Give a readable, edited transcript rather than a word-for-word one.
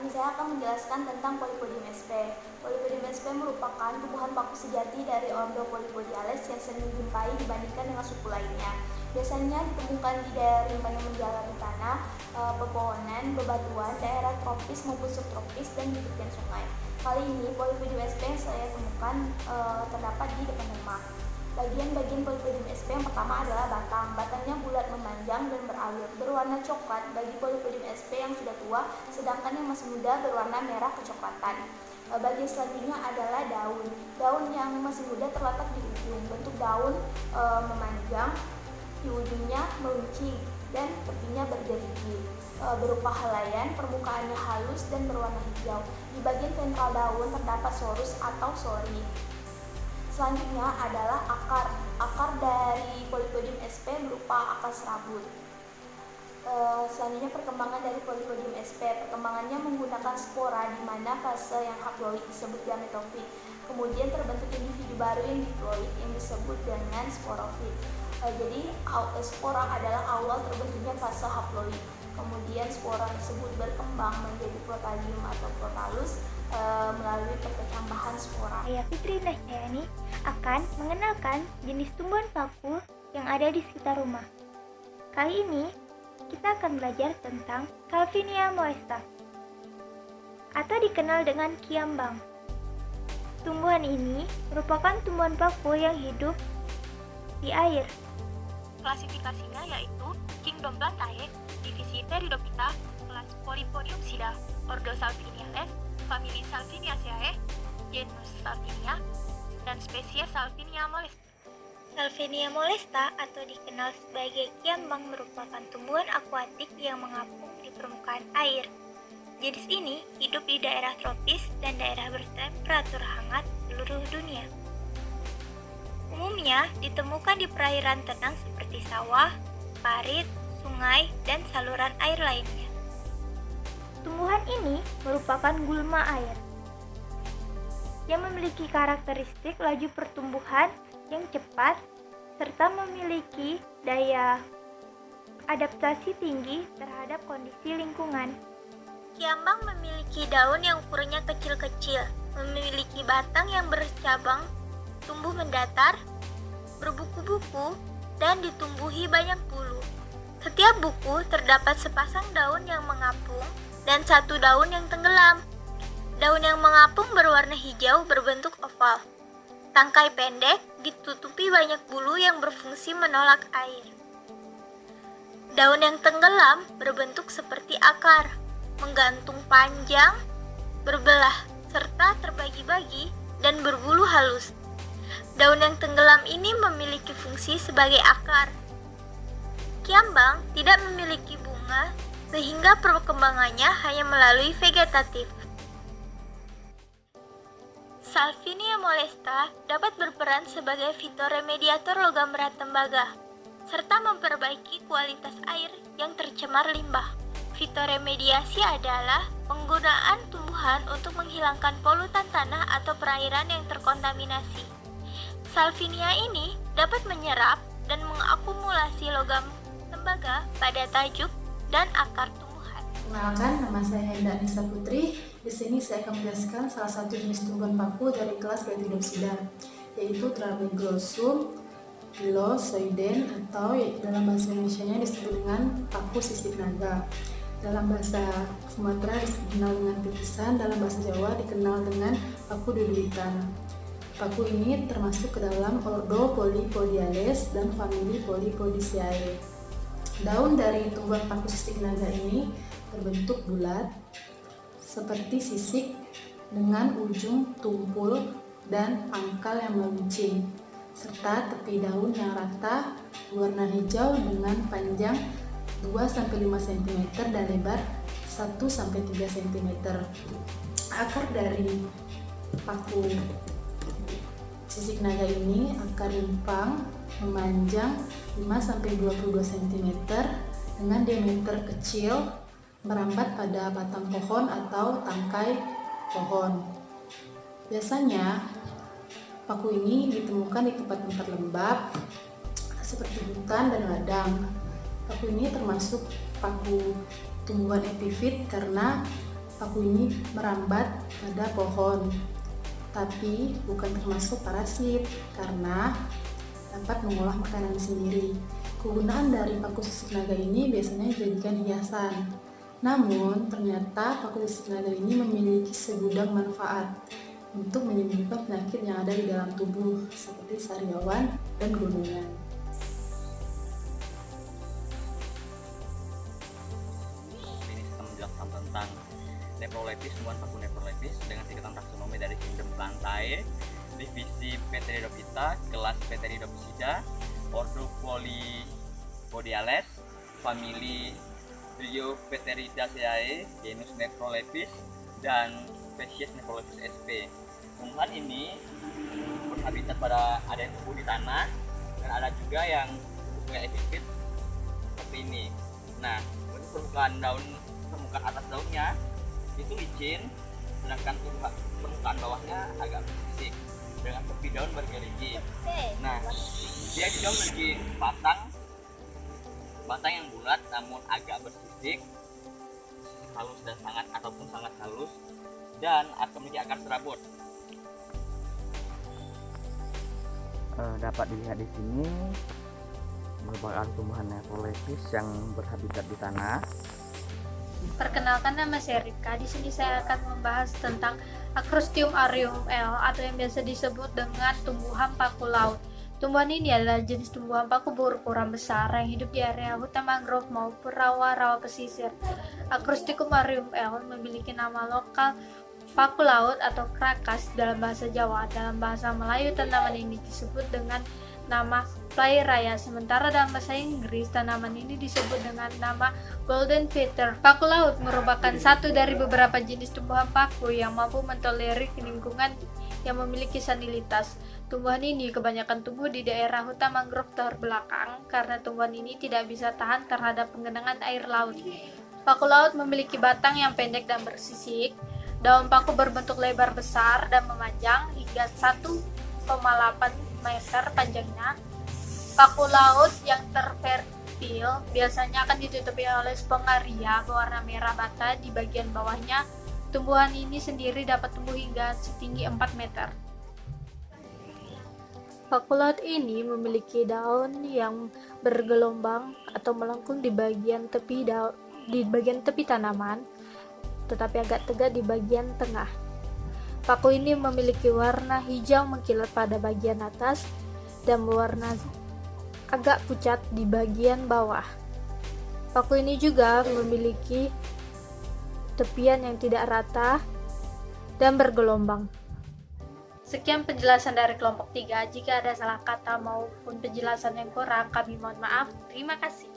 ini saya akan menjelaskan tentang Polypodium sp. Polypodium sp merupakan tumbuhan paku sejati dari ordo Polypodiales yang sering dijumpai dibandingkan dengan suku lainnya. Biasanya ditemukan di daerah rimba yang menjalani tanah, pepohonan, bebatuan, daerah tropis maupun subtropis, dan di tepian sungai. Kali ini Polypodium sp yang saya temukan terdapat di depan rumah. Bagian-bagian Polypodium sp yang pertama adalah batang. Batangnya bulat memanjang dan beralir, berwarna coklat bagi Polypodium sp yang sudah tua, sedangkan yang masih muda berwarna merah kecoklatan. Bagian selanjutnya adalah daun. Daun yang masih muda terletak di ujung. Bentuk daun memanjang, di ujungnya meruncing dan tepinya bergerigi, berupa helaian, permukaannya halus dan berwarna hijau. Di bagian ventral daun terdapat sorus atau sori. Selanjutnya adalah akar. Akar dari Polypodium sp berupa akar serabut. Selanjutnya perkembangan dari Polypodium sp. Perkembangannya menggunakan spora, di mana fase yang haploid disebut gametofit. Kemudian terbentuk individu baru yang diploid yang disebut dengan sporofit. Jadi spora adalah awal terbentuknya fase haploid. Kemudian spora tersebut berkembang menjadi protalium atau protalus melalui perkecambahan spora. Saya Fitri Nasyayani akan mengenalkan jenis tumbuhan paku yang ada di sekitar rumah. Kali ini kita akan belajar tentang Salvinia molesta atau dikenal dengan kiambang. Tumbuhan ini merupakan tumbuhan paku yang hidup di air. Klasifikasinya yaitu Kingdom Plantae, divisi Pteridophyta, kelas Polypodiopsida, ordo Salviniales, famili Salviniaceae, genus Salvinia, dan spesies Salvinia molesta. Salvinia molesta atau dikenal sebagai kiambang merupakan tumbuhan akuatik yang mengapung di permukaan air. Jenis ini hidup di daerah tropis dan daerah bertemperatur hangat seluruh dunia. Umumnya ditemukan di perairan tenang seperti sawah, parit, sungai, dan saluran air lainnya. Tumbuhan ini merupakan gulma air yang memiliki karakteristik laju pertumbuhan yang cepat serta memiliki daya adaptasi tinggi terhadap kondisi lingkungan. Kiambang memiliki daun yang ukurannya kecil-kecil, memiliki batang yang bercabang, tumbuh mendatar, berbuku-buku, dan ditumbuhi banyak bulu. Setiap buku terdapat sepasang daun yang mengapung dan satu daun yang tenggelam. Daun yang mengapung berwarna hijau berbentuk oval. Tangkai pendek ditutupi banyak bulu yang berfungsi menolak air. Daun yang tenggelam berbentuk seperti akar, menggantung panjang, berbelah, serta terbagi-bagi dan berbulu halus. Daun yang tenggelam ini memiliki fungsi sebagai akar. Kiambang tidak memiliki bunga, sehingga perkembangannya hanya melalui vegetatif. Salvinia molesta dapat berperan sebagai fitoremediator logam berat tembaga, serta memperbaiki kualitas air yang tercemar limbah. Fitoremediasi adalah penggunaan tumbuhan untuk menghilangkan polutan tanah atau perairan yang terkontaminasi. Salvinia ini dapat menyerap dan mengakumulasi logam tembaga pada tajuk dan akar tumbuhan. Perkenalkan, nama saya Henda Nisa Putri. Di sini saya akan menjelaskan salah satu jenis tumbuhan paku dari kelas Pteridopsida, yaitu Trabeglosum pilosoiden atau dalam bahasa Indonesianya disebut dengan paku sisik naga. Dalam bahasa Sumatera dikenal dengan pipisan, dalam bahasa Jawa dikenal dengan paku duduitan. Paku ini termasuk ke dalam ordo Polypodiales dan famili Polypodiaceae. Daun dari tumbuhan paku sisik naga ini berbentuk bulat seperti sisik dengan ujung tumpul dan pangkal yang meruncing, serta tepi daun yang rata berwarna hijau dengan panjang 2-5 cm dan lebar 1-3 cm. Akar dari paku sisik naga ini akar rimpang memanjang 5-22 cm dengan diameter kecil, merambat pada batang pohon atau tangkai pohon. Biasanya paku ini ditemukan di tempat-tempat lembab seperti hutan dan ladang. Paku ini termasuk paku tumbuhan epifit karena paku ini merambat pada pohon, tapi bukan termasuk parasit karena dapat mengolah makanan sendiri. Kegunaan dari paku sisik naga ini biasanya dijadikan hiasan. Namun, ternyata paku sisik naga ini memiliki segudang manfaat untuk menyembuhkan penyakit yang ada di dalam tubuh seperti sariawan dan gulungan. Ini kita menjelaskan tentang Nephrolepis, tumbuhan paku Nephrolepis dengan tingkatan taksonomi dari kingdom Plantae, divisi Pteridophyta, kelas Pteridopsida, ordo Polypodiales, famili Dryopteridaceae, genus Nephrolepis, dan spesies Nephrolepis sp. Tumbuhan ini berhabitat pada ada yang tumbuh di tanah dan ada juga yang tumbuh epifit seperti ini. Nah, untuk permukaan atas daunnya itu licin, sedangkan permukaan bawahnya agak bersisik dengan tepi daun bergerigi. Nah, dia di daun memiliki batang yang bulat namun agak bersisik, halus dan sangat halus, dan memiliki akar serabut. Dapat dilihat di sini merupakan tumbuhan Nephrolepis yang berhabitat di tanah. Perkenalkan, nama saya Rika. Di sini saya akan membahas tentang Acrostium aureum L atau yang biasa disebut dengan tumbuhan paku laut. Tumbuhan ini adalah jenis tumbuhan paku berukuran besar yang hidup di area hutan mangrove maupun rawa-rawa pesisir. Acrostium aureum L memiliki nama lokal paku laut atau krakas dalam bahasa Jawa. Dalam bahasa Melayu, tanaman ini disebut dengan nama plai raya, sementara dalam bahasa Inggris tanaman ini disebut dengan nama golden feather. Paku laut merupakan satu dari beberapa jenis tumbuhan paku yang mampu mentolerir lingkungan yang memiliki salinitas. Tumbuhan ini kebanyakan tumbuh di daerah hutan mangrove terbelakang karena tumbuhan ini tidak bisa tahan terhadap penggenangan air laut. Paku laut memiliki batang yang pendek dan bersisik. Daun paku berbentuk lebar besar dan memanjang hingga 1,8 meter panjangnya. Paku laut yang terfertil biasanya akan ditutupi oleh spongaria berwarna merah bata di bagian bawahnya. Tumbuhan ini sendiri dapat tumbuh hingga setinggi 4 meter. Paku laut ini memiliki daun yang bergelombang atau melengkung di bagian tepi tanaman, tetapi agak tegak di bagian tengah. Paku ini memiliki warna hijau mengkilat pada bagian atas dan berwarna agak pucat di bagian bawah. Paku ini juga memiliki tepian yang tidak rata dan bergelombang. Sekian penjelasan dari kelompok 3. Jika ada salah kata maupun penjelasan yang kurang, kami mohon maaf. Terima kasih.